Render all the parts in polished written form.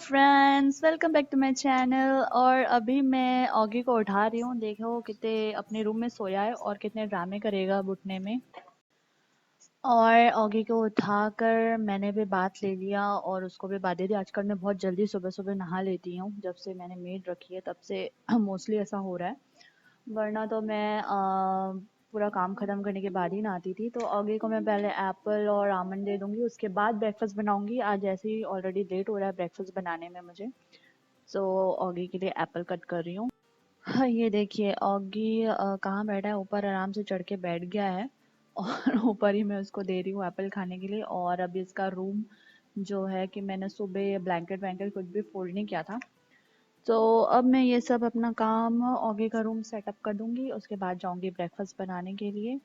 Friends, welcome back to my channel. और अभी मैं ऑगी को उठा रही हूँ। देखो कितने अपने रूम में सोया है और कितने ड्रामे करेगा अब उठने में। और ऑगी को उठाकर मैंने भी बात ले लिया और उसको भी बात दे दी। आजकल मैं बहुत जल्दी सुबह सुबह नहा लेती हूँ, जब से मैंने मेड रखी है तब से मोस्टली ऐसा हो रहा है। वरना तो मैं पूरा काम ख़त्म करने के बाद ही नहाती थी। तो ऑगी को मैं पहले एप्पल और आमंड दे दूँगी, उसके बाद ब्रेकफ़ास्ट बनाऊँगी। आज ऐसे ही ऑलरेडी लेट हो रहा है ब्रेकफ़ास्ट बनाने में मुझे, सो ऑगी के लिए एप्पल कट कर रही हूँ। हाँ, ये देखिए ऑगी कहाँ बैठा है, ऊपर आराम से चढ़ के बैठ गया है और ऊपर ही मैं उसको दे रही हूँ एप्पल खाने के लिए। और अभी इसका रूम जो है कि मैंने सुबह ब्लैंकेट वैंकेट कुछ भी फोल्ड नहीं किया था, तो अब मैं ये सब अपना काम ऑगी का रूम सेटअप कर दूंगी। उसके बाद जाऊंगी ब्रेकफास्ट बनाने के लिए।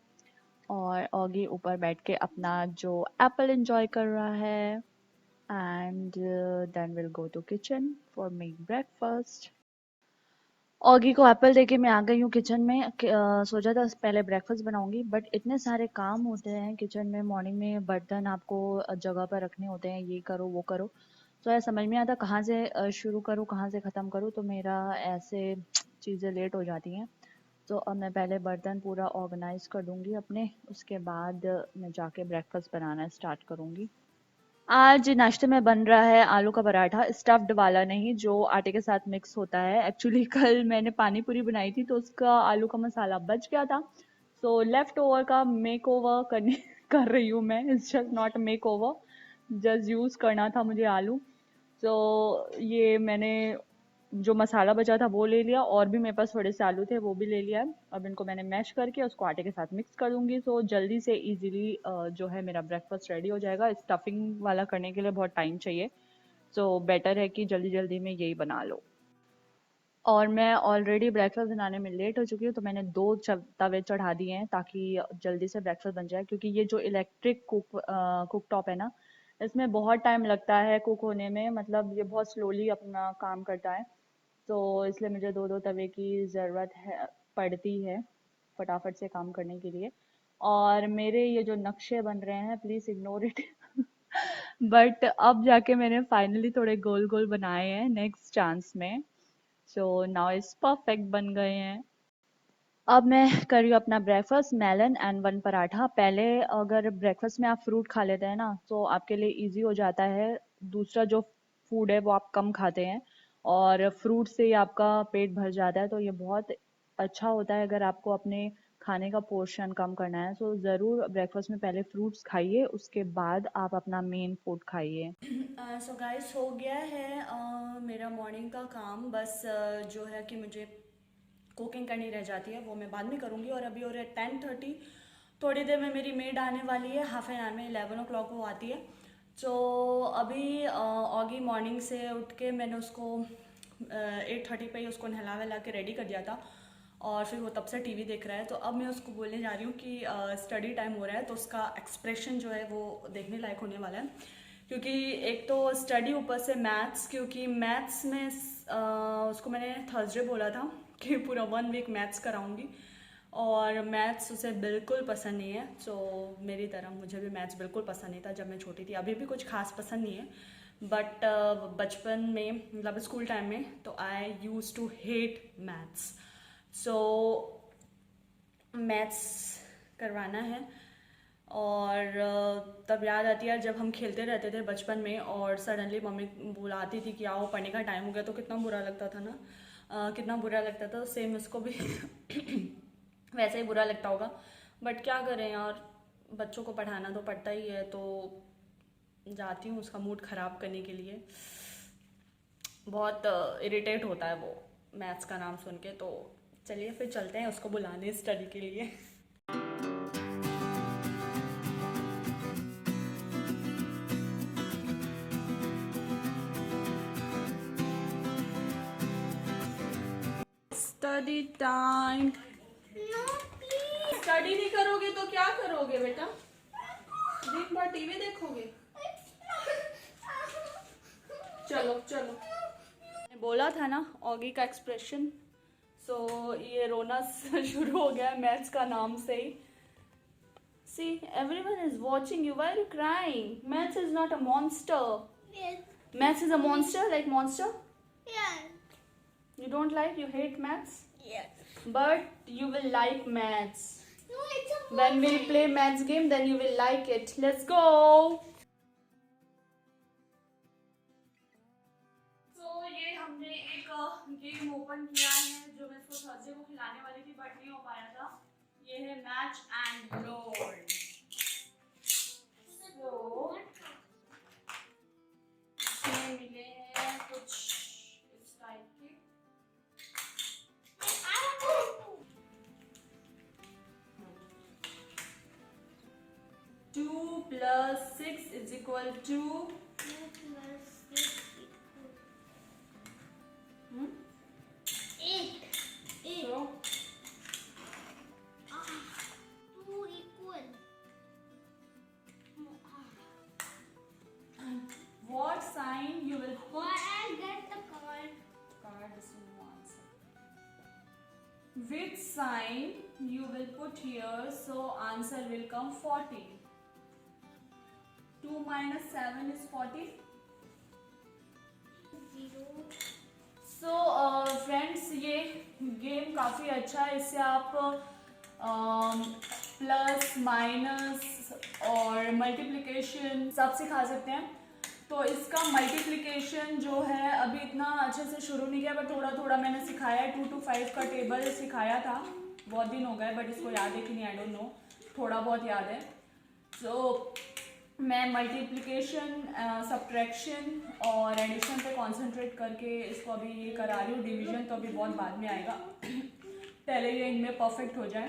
और ऑगी ऊपर बैठ के अपना जो एप्पल एंजॉय कर रहा है। And then will go to kitchen for make breakfast. Oggy को एप्पल देके मैं आ गई हूँ किचन में। सोचा था पहले ब्रेकफास्ट बनाऊंगी, बट इतने सारे काम होते हैं किचन में। मॉर्निंग में बर्तन आपको जगह पर रखने होते हैं, ये करो वो करो, तो ऐसा समझ में आता कहाँ से शुरू करूँ कहाँ से ख़त्म करूँ। तो मेरा ऐसे चीज़ें लेट हो जाती हैं। तो अब मैं पहले बर्तन पूरा ऑर्गेनाइज कर दूंगी अपने, उसके बाद मैं जाके ब्रेकफास्ट बनाना स्टार्ट करूँगी। आज नाश्ते में बन रहा है आलू का पराठा, स्टफ्ड वाला नहीं जो आटे के साथ मिक्स होता है। एक्चुअली कल मैंने पानी पूरी बनाई थी तो उसका आलू का मसाला बच गया था, सो लेफ्ट ओवर का मेक ओवर करने कर रही हूँ मैं। It's just not make over, just use करना था मुझे आलू। तो ये मैंने जो मसाला बचा था वो ले लिया, और भी मेरे पास थोड़े से आलू थे वो भी ले लिया है। अब इनको मैंने मैश करके उसको आटे के साथ मिक्स कर दूंगी, तो जल्दी से इजीली जो है मेरा ब्रेकफास्ट रेडी हो जाएगा। स्टफिंग वाला करने के लिए बहुत टाइम चाहिए, तो बेटर है कि जल्दी जल्दी में यही बना लो। और मैं ऑलरेडी ब्रेकफास्ट बनाने में लेट हो चुकी हूँ, तो मैंने दो तवे चढ़ा दिए हैं ताकि जल्दी से ब्रेकफास्ट बन जाए। क्योंकि ये जो इलेक्ट्रिक कुक टॉप है ना, इसमें बहुत टाइम लगता है कुक होने में, मतलब ये बहुत स्लोली अपना काम करता है। तो इसलिए मुझे दो दो तवे की ज़रूरत है पड़ती है फटाफट से काम करने के लिए। और मेरे ये जो नक्शे बन रहे हैं, प्लीज़ इग्नोर इट। बट अब जाके मैंने फाइनली थोड़े गोल गोल बनाए हैं नेक्स्ट चांस में, सो नाउ इट्स परफेक्ट बन गए हैं। अब मैं कर रही हूँ अपना breakfast, melon and one paratha. पहले अगर ब्रेकफास्ट में आप फ्रूट खा लेते हैं ना, तो आपके लिए इजी हो जाता है। दूसरा जो फूड है वो आप कम खाते हैं और फ्रूट से ही आपका पेट भर जाता है, तो ये बहुत अच्छा होता है अगर आपको अपने खाने का पोर्शन कम करना है। सो ज़रूर ब्रेकफास्ट में पहले फ्रूट्स खाइए, उसके बाद आप अपना मेन फूड खाइए। सो गाइस, हो गया है मेरा मॉर्निंग का काम। बस जो है कि मुझे कुकिंग करनी रह जाती है, वो मैं बाद में करूँगी। और अभी हो रहा है 10:30। थोड़ी देर में मेरी मेड आने वाली है, हाफ एन आवर में 11 o'clock वो आती है। तो अभी ऑगी मॉर्निंग से उठ के मैंने उसको 8:30 पे ही उसको नहला वहला के रेडी कर दिया था। और फिर वो तब से टीवी देख रहा है। तो अब मैं उसको बोलने जा रही हूँ कि स्टडी टाइम हो रहा है, तो उसका एक्सप्रेशन जो है वो देखने लायक होने वाला है। क्योंकि एक तो स्टडी, ऊपर से मैथ्स। क्योंकि मैथ्स में उसको मैंने थर्सडे बोला था कि पूरा 1 वीक मैथ्स कराऊंगी, और मैथ्स उसे बिल्कुल पसंद नहीं है। सो मेरी तरह मुझे भी मैथ्स बिल्कुल पसंद नहीं था जब मैं छोटी थी, अभी भी कुछ खास पसंद नहीं है। बट बचपन में, मतलब स्कूल टाइम में, तो I used to hate maths. So maths करवाना है। और तब याद आती है जब हम खेलते रहते थे बचपन में और सडनली मम्मी बुलाती थी कि आओ पढ़ने का टाइम हो गया, तो कितना बुरा लगता था ना। कितना बुरा लगता था। सेम उसको भी वैसे ही बुरा लगता होगा। बट क्या करें यार, बच्चों को पढ़ाना तो पड़ता ही है। तो जाती हूँ उसका मूड ख़राब करने के लिए। बहुत इरिटेट होता है वो मैथ्स का नाम सुन के। तो चलिए फिर चलते हैं उसको बुलाने स्टडी के लिए। Study time. स्टडी नहीं करोगे तो क्या करोगे बेटा? दिन भर टीवी देखोगे? चलो चलो। मैंने बोला था ना, ऑगी का एक्सप्रेशन। सो ये रोना शुरू हो गया मैथ्स का नाम से ही। See, everyone is watching you. Why are you crying? Maths is not a monster. Yes. Maths is a monster, like monster. Yeah. You don't like, you hate maths, Yes. but you will like maths. No, it's a When we'll play maths game, then you will like it. Let's go. So ये हमने एक game open किया है जो मैं इसको Thursday को खिलाने वाली थी बट नहीं हो पाया था. ये है मैच एंड लोड. So इसमें मिले हैं कुछ इस टाइप के. 2 plus 6 is equal to 8. so 2 equal. what sign you will put I get the card. card is no answer. Which sign you will put here so answer will come 40. 2 minus 7 is 40. 0. So friends ये game काफ़ी अच्छा है. इससे आप plus minus और multiplication सब सिखा सकते हैं. तो इसका मल्टीप्लिकेशन जो है अभी इतना अच्छे से शुरू नहीं किया बट थोड़ा थोड़ा मैंने सिखाया है. 2 to 5 का टेबल सिखाया था. बहुत दिन हो गए बट इसको याद है कि नहीं आई डोंट नो. थोड़ा बहुत याद है. सो मैं मल्टीप्लिकेशन सब्ट्रैक्शन और एडिशन पे कंसंट्रेट करके इसको अभी ये करा रही हूँ. डिवीजन तो अभी बहुत बाद में आएगा. पहले ये इनमें परफेक्ट हो जाए.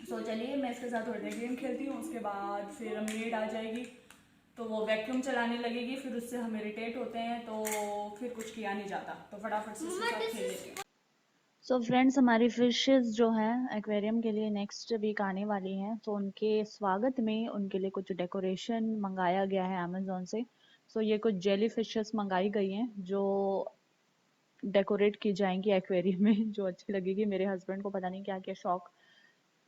सो चलिए मैं इसके साथ थोड़ी देर गेम खेलती हूँ. उसके बाद फिर मेड आ जाएगी तो वो वैक्यूम चलाने लगेगी. फिर उससे हम इरिटेट होते हैं तो फिर कुछ किया नहीं जाता. तो फटाफट से इसके साथ खेल लेते हैं. सो फ्रेंड्स हमारी फिशेस जो हैं एक्वेरियम के लिए नेक्स्ट वीक आने वाली हैं. तो उनके स्वागत में उनके लिए कुछ डेकोरेशन मंगाया गया है अमेज़ॉन से. सो ये कुछ जेली फिशेस मंगाई गई हैं जो डेकोरेट की जाएंगी एक्वेरियम में जो अच्छी लगेगी. मेरे हस्बैंड को पता नहीं क्या क्या शौक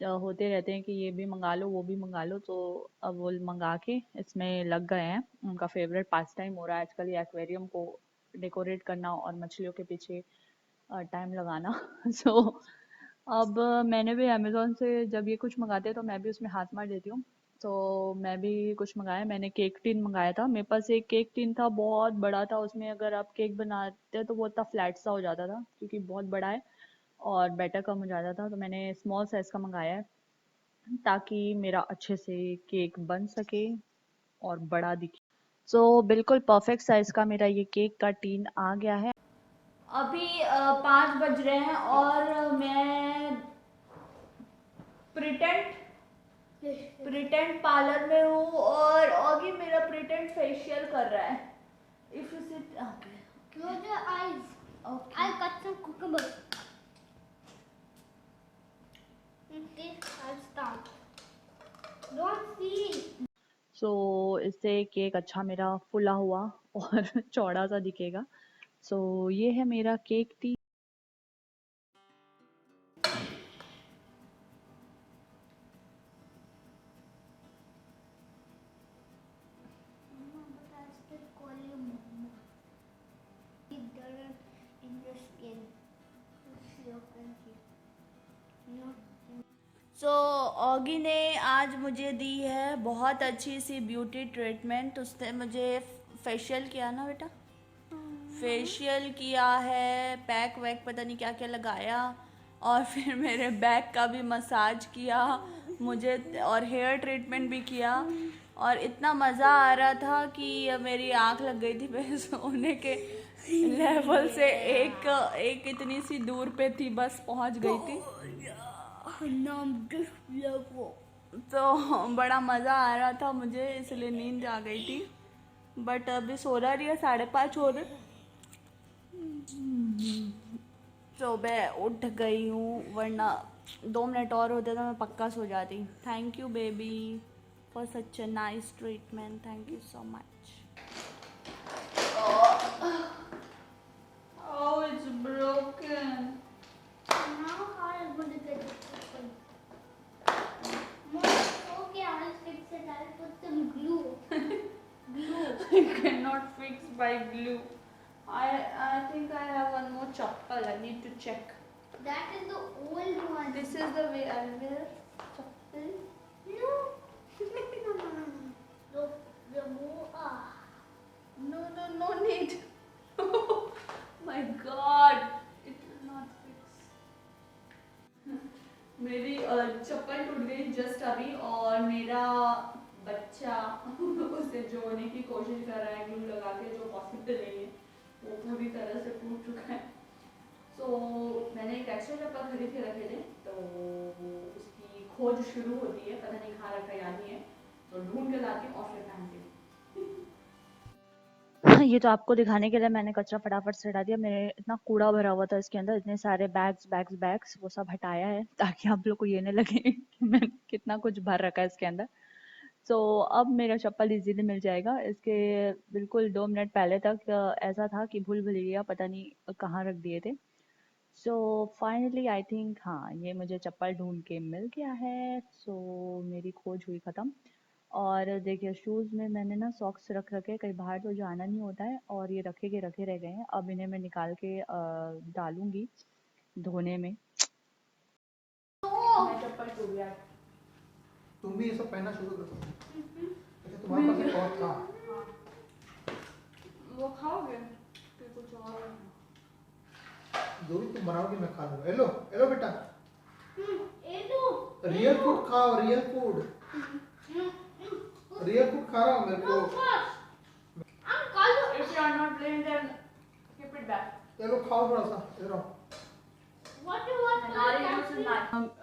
होते रहते हैं कि ये भी मंगा लो वो भी मंगा लो. तो अब वो मंगा के इसमें लग गए हैं. उनका फेवरेट पास टाइम हो रहा है आजकल ये एक्वेरियम को डेकोरेट करना और मछलियों के पीछे टाइम लगाना. सो अब मैंने भी अमेज़ॉन से जब ये कुछ मंगाते हैं तो मैं भी उसमें हाथ मार देती हूँ. तो मैं भी कुछ मंगाया. मैंने केक टिन मंगाया था. मेरे पास एक केक टिन था बहुत बड़ा था. उसमें अगर आप केक बनाते तो वो इतना फ्लैट सा हो जाता था क्योंकि बहुत बड़ा है और बैटर कम हो जाता था. तो मैंने स्मॉल साइज़ का मंगाया है ताकि मेरा अच्छे से केक बन सके और बड़ा दिखे. सो बिल्कुल परफेक्ट साइज़ का मेरा ये केक का टिन आ गया है. अभी 5 बज रहे हैं और मैं प्रिटेंड पार्लर में हूँ और ऑगी मेरा प्रिटेंड फेशियल कर रहा है. If you sit okay Close your eyes. Okay I'll cut some cucumbers. Okay, I'll start. Don't see. सो इससे केक अच्छा मेरा फुला हुआ और चौड़ा सा दिखेगा. सो ये है मेरा cake T. Mama, but I still call you Mama. It doesn't in your skin. It's your country. No. So Oggy ने आज मुझे दी है बहुत अच्छी सी ब्यूटी ट्रीटमेंट. उसने मुझे फेशियल किया ना बेटा. फेशियल किया है. पैक वैक पता नहीं क्या क्या लगाया और फिर मेरे बैक का भी मसाज किया मुझे और हेयर ट्रीटमेंट भी किया. और इतना मज़ा आ रहा था कि मेरी आँख लग गई थी. मैं सोने के लेवल से एक इतनी सी दूर पे थी बस पहुंच गई थी. तो बड़ा मज़ा आ रहा था मुझे इसलिए नींद आ गई थी. बट अभी सो रही है 5:30 हो रहे. तो मैं उठ गई हूँ वरना 2 मिनट और होते तो मैं पक्का सो जाती. Thank you baby for such a nice treatment. Thank you so much. Oh, it's broken. Now how are you going to get it open? Mom, it's okay. I'll fix it. I'll put some glue. Glue. I cannot fix by glue. I think I have one more chappal. I need to check. That is the old one. This is the way I wear chappal. No. The more. No need. My God, it will not fix. मेरी चप्पल टूट गई just अभी और मेरा बच्चा उसे जोड़ने की कोशिश कर रहा है ग्लू लगा के, जो पॉसिबल नहीं है, वो पूरी तरह से टूट चुका है। सो मैंने एक एक्स्ट्रा चप्पल खरीद के रखे थे, तो उसकी खोज शुरू होती है, पता नहीं कहाँ रखा याद नहीं है, तो ढूंढ के लाती हूँ और फिर पहनती हूँ। ये तो आपको दिखाने के लिए मैंने कचरा फटाफट से हटा दिया। मेरे इतना कूड़ा भरा हुआ था इसके अंदर, इतने सारे बैग्स वो सब हटाया है ताकि आप लोग को ये नहीं लगे कि मैंने कितना कुछ भर रखा है इसके अंदर। सो अब मेरा चप्पल इजीली मिल जाएगा। इसके बिल्कुल 2 मिनट पहले तक ऐसा था कि भूल भुलैया पता नहीं कहाँ रख दिए थे। सो फाइनली आई थिंक हाँ, ये मुझे चप्पल ढूंढ के मिल गया है। सो मेरी खोज हुई ख़त्म। और देखिए शूज़ में मैंने ना सॉक्स रख रखे, कहीं बाहर तो जाना नहीं होता है, और ये रखे के रखे रह गए हैं। अब इन्हें मैं निकाल के डालूंगी धोने में। मैं चप्पल टूट गया। तुम भी ये सब पहनना शुरू कर दो। अच्छा तुम्हारे पास एक और था, वो खाओगे फिर कुछ और? जो भी तुम बनाओगे मैं खा लूंगा। हेलो हेलो बेटा, ये तो रियल फूड खाओ, रियल फूड खा रहा हूँ मेरे को। If you are not playing, then keep it back. चलो खाओ थोड़ा सा, इधर आओ।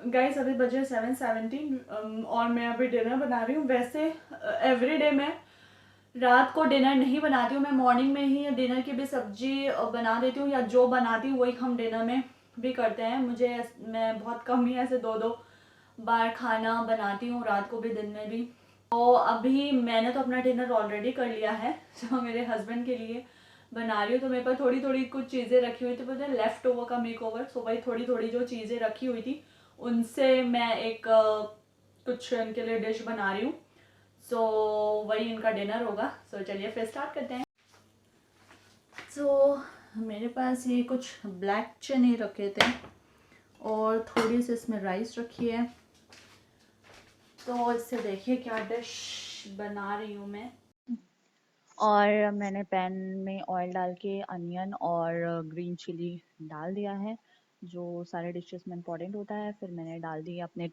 गाइस अभी बजे 7:17 और मैं अभी डिनर बना रही हूँ। वैसे एवरीडे मैं रात को डिनर नहीं बनाती हूँ, मैं मॉर्निंग में ही डिनर की भी सब्जी बना देती हूँ, या जो बनाती हूँ वही हम डिनर में भी करते हैं। मैं बहुत कम ही ऐसे 2-2 बार खाना बनाती हूँ, रात को भी दिन में भी। तो अभी मैंने तो अपना डिनर ऑलरेडी कर लिया है, जो मेरे हस्बैंड के लिए बना रही हूँ। तो मेरे पास थोड़ी थोड़ी कुछ चीज़ें रखी हुई थी, बोलते हैं लेफ्ट ओवर का मेक ओवर। सो वही थोड़ी थोड़ी जो चीज़ें रखी हुई थी उनसे मैं एक कुछ इनके लिए डिश बना रही हूँ। सो वही इनका डिनर होगा। सो चलिए फिर स्टार्ट करते हैं। सो मेरे पास ये कुछ ब्लैक चने रखे थे और थोड़ी सी इसमें राइस रखी है। तो इससे देखिए क्या डिश बना रही हूँ मैं। और मैंने पैन में ऑयल डाल के अनियन और ग्रीन चिली डाल दिया है, जो सारे डिशेस में इम्पोर्टेंट होता है। फिर मैंने डाल दिए अपने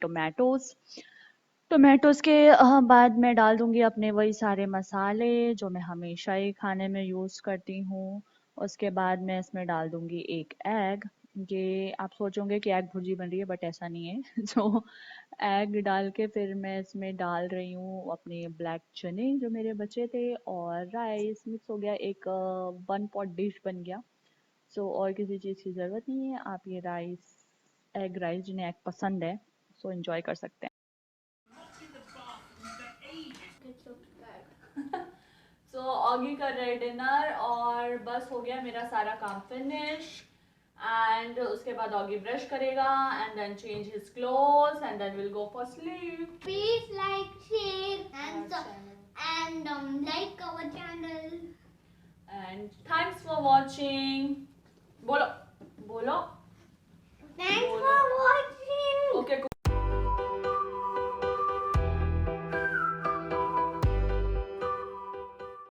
टोमेटोज़ के बाद मैं डाल दूँगी अपने वही सारे मसाले जो मैं हमेशा ही खाने में यूज़ करती हूँ। उसके बाद मैं इसमें डाल दूँगी एक एग। ये आप सोचोगे कि एग भुर्जी बन रही है, बट ऐसा नहीं है। जो एग डाल के फिर मैं इसमें डाल रही हूँ अपने ब्लैक चने जो मेरे बचे थे, और राइस मिक्स हो गया, एक 1 पॉट डिश बन गया। सो और किसी चीज़ की ज़रूरत नहीं है, आप ये एग राइस जिन्हें एग पसंद है सो एंजॉय कर सकते हैं। सो ऑगी कर रहे डिनर और बस हो गया मेरा सारा काम फिनिश। एंड उसके बाद ऑगी ब्रश करेगा and then change his clothes and then will go for sleep. Please like, share, and like our channel. And thanks for watching. बोलो बोलो Thanks बोलो। for